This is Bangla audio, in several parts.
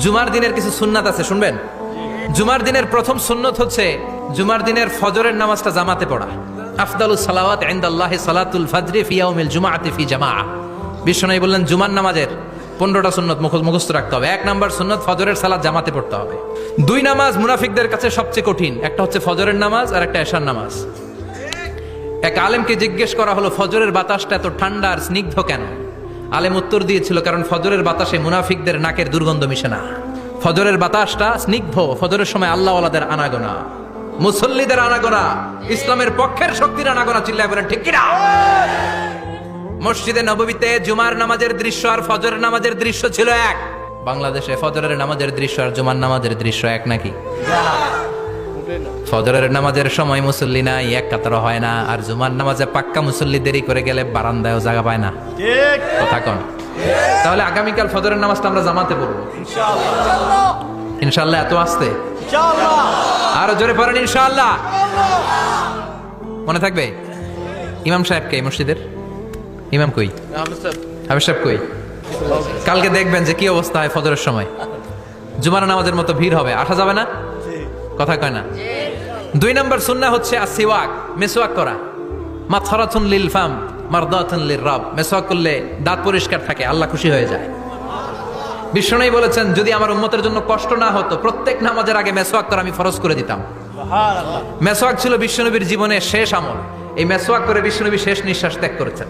জুমার দিনের কিছু সুন্নাত আছে, শুনবেন? জুমার দিনের প্রথম সুন্নত হচ্ছে জুমার দিনের ফজরের নামাজটা জামাতে পড়া। আফদালুস সালাওয়াত ইনদাল্লাহি সালাতুল ফাজরি ফি ইয়াউমিল জুমআতি ফি জামাআ। বিশ্বনবী বললেন জুমার নামাজের 15টা সুন্নত মুখস্থ রাখতে হবে। 1 নাম্বার সুন্নত ফজরের সালাত জামাতে পড়তে হবে। 2 নামাজ মুনাফিকদের কাছে সবচেয়ে কঠিন, একটা হচ্ছে ফজরের নামাজ আর একটা এশার নামাজ। এক আলেমকে জিজ্ঞেস করা হলো ফজরের বাতাসটা এত ঠান্ডা আর স্নিগ্ধ কেন? আলেম উত্তর দিয়েছিল, কারণ ফজরের বাতাসে মুনাফিকদের নাকের দুর্গন্ধ মিশে না। ফজরের বাতাসটা স্নিগ্ধ, ফজরের সময় আল্লাহওয়ালাদের আনাগোনা, মুসল্লিদের আনাগোনা, ইসলামের পক্ষের শক্তির আনাগোনা। চিল্লায় বলেন ঠিক কিনা? মসজিদে নববীতে জুমার নামাজের দৃশ্য আর ফজরের নামাজের দৃশ্য ছিল এক। বাংলাদেশে ফজরের নামাজের দৃশ্য আর জুমার নামাজের দৃশ্য এক নাকি? ফজরের নামাজের সময় মুসল্লি নাই, এক কাতার হয় না, আর জুমার নামাজে পাক্কা মুসল্লি দেরি করে গেলে বারান্দায়ও জায়গা পায় না। কথা কন। তাহলে আগামীকাল ফজরের নামাজটা আমরা জামাতে পড়বো ইনশাআল্লাহ। এত আসতে আরো জোরে পড়েন ইনশাআল্লাহ। মনে থাকবে? ইমাম সাহেব কে মসজিদের? ইমাম কই? হাফেজ সাহেব কই? কালকে দেখবেন যে কি অবস্থা হয় ফজরের সময়। জুমার নামাজের মতো ভিড় হবে, আসা যাবে না। কথা কয় না। 2 নাম্বার সুন্নাহ হচ্ছে আসিওয়াক, মেসওয়াক করা। মাথরাতুন লিল ফাম মারদাতুন লির রব। মেসওয়াক করলে দাঁত পরিষ্কার থাকে, আল্লাহ খুশি হয়ে যায়। বিশ্বনবী বলেছেন যদি আমার উম্মতের জন্য কষ্ট না হতো প্রত্যেক নামাজের আগে মেসওয়াক করা আমি ফরজ করে দিতাম। মেসওয়াক ছিল বিশ্বনবীর জীবনের শেষ আমল। এই মেসওয়াক করে বিশ্বনবী শেষ নিঃশ্বাস ত্যাগ করেছেন।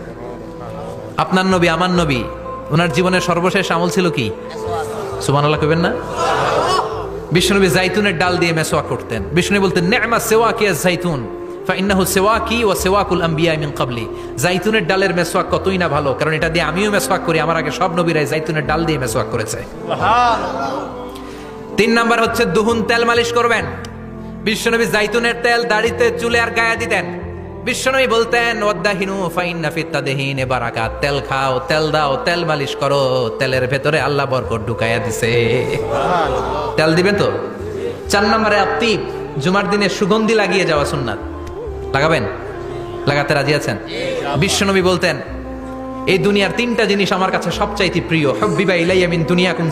আপনার নবী, আমার নবী, ওনার জীবনের সর্বশেষ আমল ছিল কি? সুবহানাল্লাহ কইবেন না? বিশ্বনবী জাইতুনের ডাল দিয়ে মেসওয়াক করতেন। বিশ্বনবী বলতেন নি'মা সিওয়াকিয়া জাইতুন ফাইন্নাহু সিওয়াকি ওয়া সিওয়াকুল আমবিয়া মিন ক্বাবলি। জাইতুনের ডালের মেসওয়াক কতই না ভালো, কারণ এটা দিয়ে আমিও মেসওয়াক করি, আমার আগে সব নবীরাই জাইতুনের ডাল দিয়ে মেসওয়াক করেছে। সুবহানাল্লাহ। 3 নাম্বার হচ্ছে দুহুন, তেল মালিশ করবেন। বিশ্বনবী জাইতুনের তেল দাড়িতে, চুলে আর গায়ে দিতেন। বিশ্বনবী বলতেন ওয়াদাহিনু ফাইন্না ফিত তাদহিনে বারাকাত। তেল খাও, তেল দাও, তেল মালিশ করো, তেলের ভেতরে আল্লাহ বরকত ঢুকাইয়া দিছে। সুবহানাল্লাহ। তেল দিবেন তো। 4 নম্বরে আত্তিব, জুমার দিনে সুগন্ধি লাগিয়ে যাওয়া সুন্নাত। লাগাবেন? লাগাতে রাজি আছেন? বিশ্বনবী বলতেন এই দুনিয়ার 3টা জিনিস আমার কাছে সবচাইতে প্রিয়। হুব্বিবা ইলাইয়া মিন দুনিয়াকুম